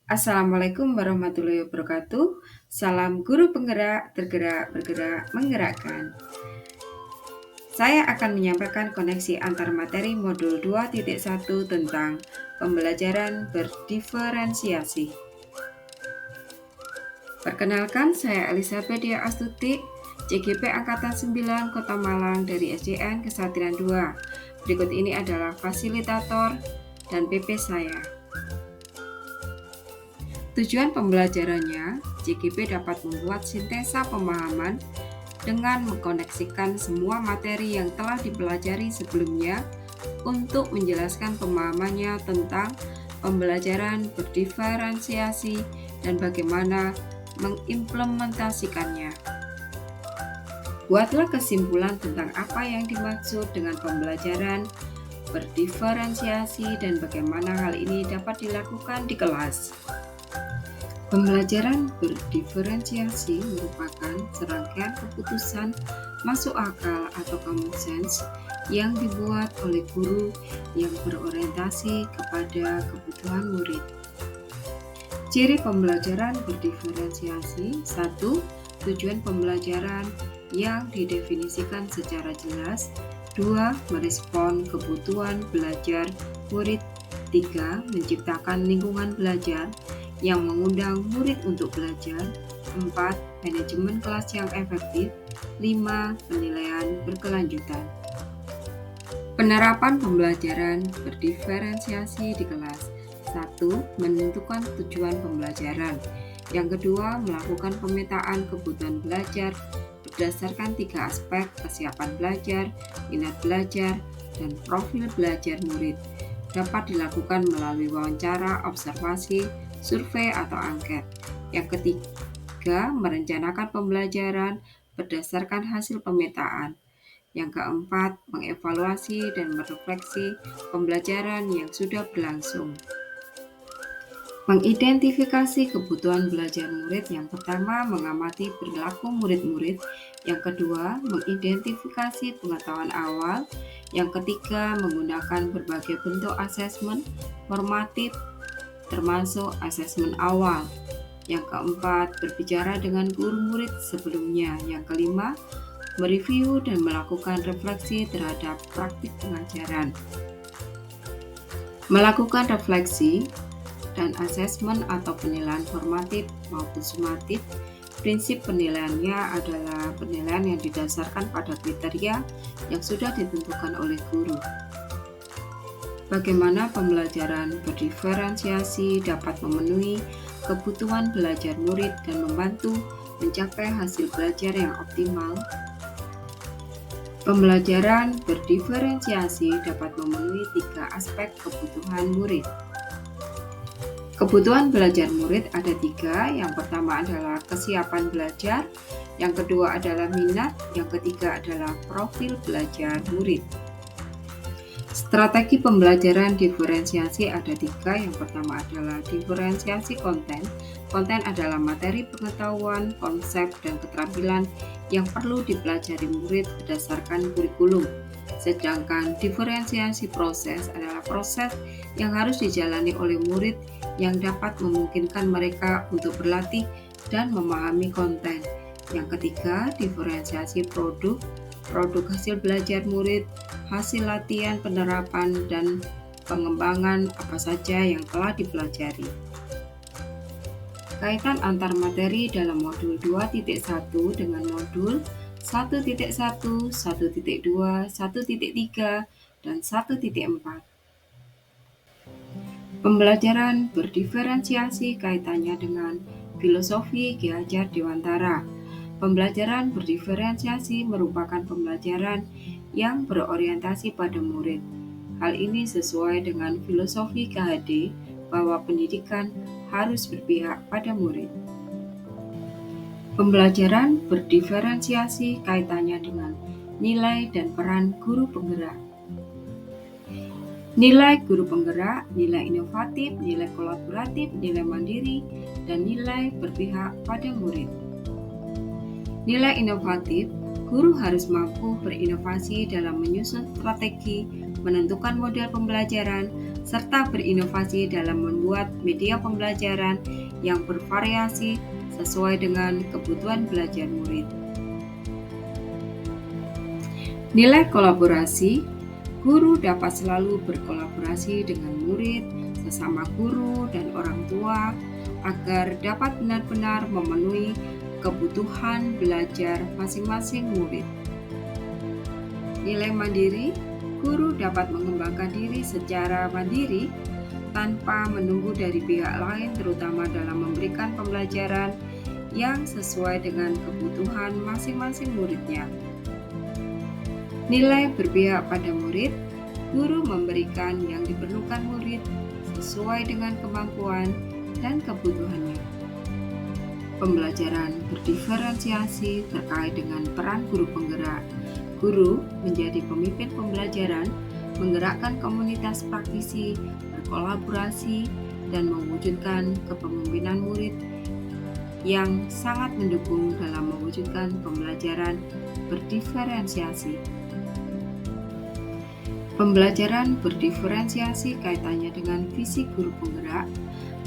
Assalamualaikum warahmatullahi wabarakatuh. Salam guru penggerak, tergerak, bergerak, menggerakkan. Saya akan menyampaikan koneksi antar materi modul 2.1 tentang pembelajaran berdiferensiasi. Perkenalkan, saya Elizabeth Dia Astuti, CGP Angkatan 9 Kota Malang dari SDN Kesatria 2. Berikut ini adalah fasilitator dan PP saya. Tujuan pembelajarannya, CGP dapat membuat sintesa pemahaman dengan mengkoneksikan semua materi yang telah dipelajari sebelumnya untuk menjelaskan pemahamannya tentang pembelajaran berdiferensiasi dan bagaimana mengimplementasikannya. Buatlah kesimpulan tentang apa yang dimaksud dengan pembelajaran berdiferensiasi dan bagaimana hal ini dapat dilakukan di kelas. Pembelajaran berdiferensiasi merupakan serangkaian keputusan masuk akal atau common sense yang dibuat oleh guru yang berorientasi kepada kebutuhan murid. Ciri pembelajaran berdiferensiasi: 1. Tujuan pembelajaran yang didefinisikan secara jelas. 2. Merespon kebutuhan belajar murid. 3. Menciptakan lingkungan belajar yang mengundang murid untuk belajar. 4. Manajemen kelas yang efektif. 5. Penilaian berkelanjutan. Penerapan pembelajaran berdiferensiasi di kelas. 1. Menentukan tujuan pembelajaran. Yang kedua, melakukan pemetaan kebutuhan belajar berdasarkan 3 aspek: kesiapan belajar, minat belajar, dan profil belajar murid. Dapat dilakukan melalui wawancara, observasi, survei, atau angket. Yang ketiga, merencanakan pembelajaran berdasarkan hasil pemetaan. Yang keempat, mengevaluasi dan merefleksi pembelajaran yang sudah berlangsung. Mengidentifikasi kebutuhan belajar murid. Yang pertama, mengamati perilaku murid-murid. Yang kedua, mengidentifikasi pengetahuan awal. Yang ketiga, menggunakan berbagai bentuk asesmen formatif termasuk asesmen awal. Yang keempat, berbicara dengan guru murid sebelumnya. Yang kelima, mereview dan melakukan refleksi terhadap praktik pengajaran. Melakukan refleksi dan asesmen atau penilaian formatif maupun sumatif. Prinsip penilaiannya adalah penilaian yang didasarkan pada kriteria yang sudah ditentukan oleh guru. Bagaimana pembelajaran berdiferensiasi dapat memenuhi kebutuhan belajar murid dan membantu mencapai hasil belajar yang optimal? Pembelajaran berdiferensiasi dapat memenuhi 3 aspek kebutuhan murid. Kebutuhan belajar murid ada 3. Yang pertama adalah kesiapan belajar, yang kedua adalah minat, yang ketiga adalah profil belajar murid. Strategi pembelajaran diferensiasi ada 3. Yang pertama adalah diferensiasi konten. Konten adalah materi pengetahuan, konsep, dan keterampilan yang perlu dipelajari murid berdasarkan kurikulum. Sedangkan diferensiasi proses adalah proses yang harus dijalani oleh murid yang dapat memungkinkan mereka untuk berlatih dan memahami konten. Yang ketiga, diferensiasi produk. Produk hasil belajar murid, hasil latihan, penerapan, dan pengembangan apa saja yang telah dipelajari. Kaitan antar materi dalam modul 2.1 dengan modul 1.1, 1.2, 1.3, dan 1.4. Pembelajaran berdiferensiasi kaitannya dengan filosofi Ki Hajar Dewantara. Pembelajaran berdiferensiasi merupakan pembelajaran yang berorientasi pada murid. Hal ini sesuai dengan filosofi KHD bahwa pendidikan harus berpihak pada murid. Pembelajaran berdiferensiasi kaitannya dengan nilai dan peran guru penggerak. Nilai guru penggerak, nilai inovatif, nilai kolaboratif, nilai mandiri, dan nilai berpihak pada murid. Nilai inovatif, guru harus mampu berinovasi dalam menyusun strategi, menentukan model pembelajaran, serta berinovasi dalam membuat media pembelajaran yang bervariasi sesuai dengan kebutuhan belajar murid. Nilai kolaborasi, guru dapat selalu berkolaborasi dengan murid, sesama guru, dan orang tua agar dapat benar-benar memenuhi kebutuhan belajar masing-masing murid. Nilai mandiri, guru dapat mengembangkan diri secara mandiri tanpa menunggu dari pihak lain, terutama dalam memberikan pembelajaran yang sesuai dengan kebutuhan masing-masing muridnya. Nilai berpihak pada murid, guru memberikan yang diperlukan murid sesuai dengan kemampuan dan kebutuhannya. Pembelajaran berdiferensiasi terkait dengan peran guru penggerak. Guru menjadi pemimpin pembelajaran, menggerakkan komunitas praktisi, berkolaborasi, dan mewujudkan kepemimpinan murid yang sangat mendukung dalam mewujudkan pembelajaran berdiferensiasi. Pembelajaran berdiferensiasi kaitannya dengan visi guru penggerak.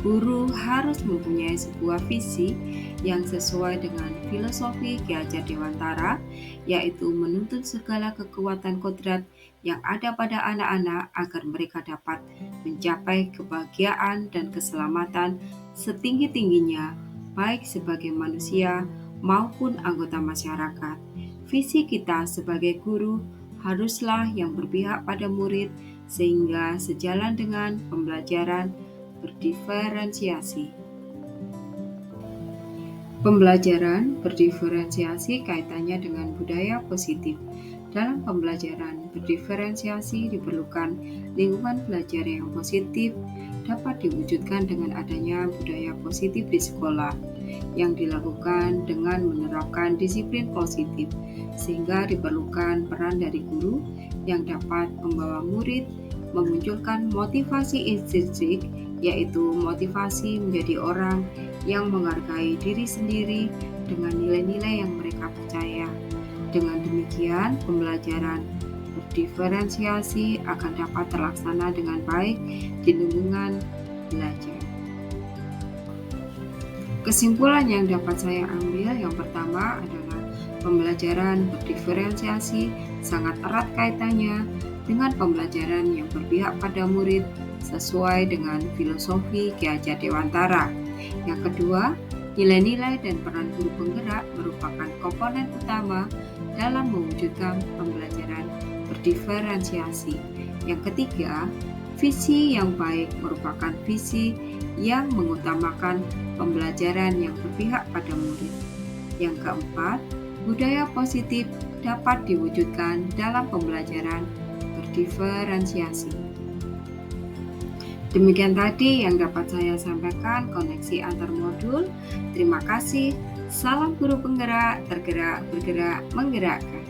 Guru harus mempunyai sebuah visi yang sesuai dengan filosofi Ki Hajar Dewantara, yaitu menuntut segala kekuatan kodrat yang ada pada anak-anak agar mereka dapat mencapai kebahagiaan dan keselamatan setinggi-tingginya, baik sebagai manusia maupun anggota masyarakat. Visi kita sebagai guru haruslah yang berpihak pada murid sehingga sejalan dengan pembelajaran berdiferensiasi. Pembelajaran berdiferensiasi kaitannya dengan budaya positif. Dalam pembelajaran berdiferensiasi diperlukan lingkungan belajar yang positif dapat diwujudkan dengan adanya budaya positif di sekolah yang dilakukan dengan menerapkan disiplin positif, sehingga diperlukan peran dari guru yang dapat membawa murid memunculkan motivasi intrinsik, yaitu motivasi menjadi orang yang menghargai diri sendiri dengan nilai-nilai yang mereka percaya. Dengan demikian, pembelajaran berdiferensiasi akan dapat terlaksana dengan baik di lingkungan belajar. Kesimpulan yang dapat saya ambil yang pertama adalah pembelajaran berdiferensiasi sangat erat kaitannya dengan pembelajaran yang berpihak pada murid sesuai dengan filosofi Ki Hajar Dewantara. Yang kedua, nilai-nilai dan peran guru penggerak merupakan komponen utama dalam mewujudkan pembelajaran berdiferensiasi. Yang ketiga, visi yang baik merupakan visi yang mengutamakan pembelajaran yang berpihak pada murid. Yang keempat, budaya positif dapat diwujudkan dalam pembelajaran berdiferensiasi. Demikian tadi yang dapat saya sampaikan koneksi antar modul. Terima kasih. Salam guru penggerak, tergerak, bergerak, menggerakkan.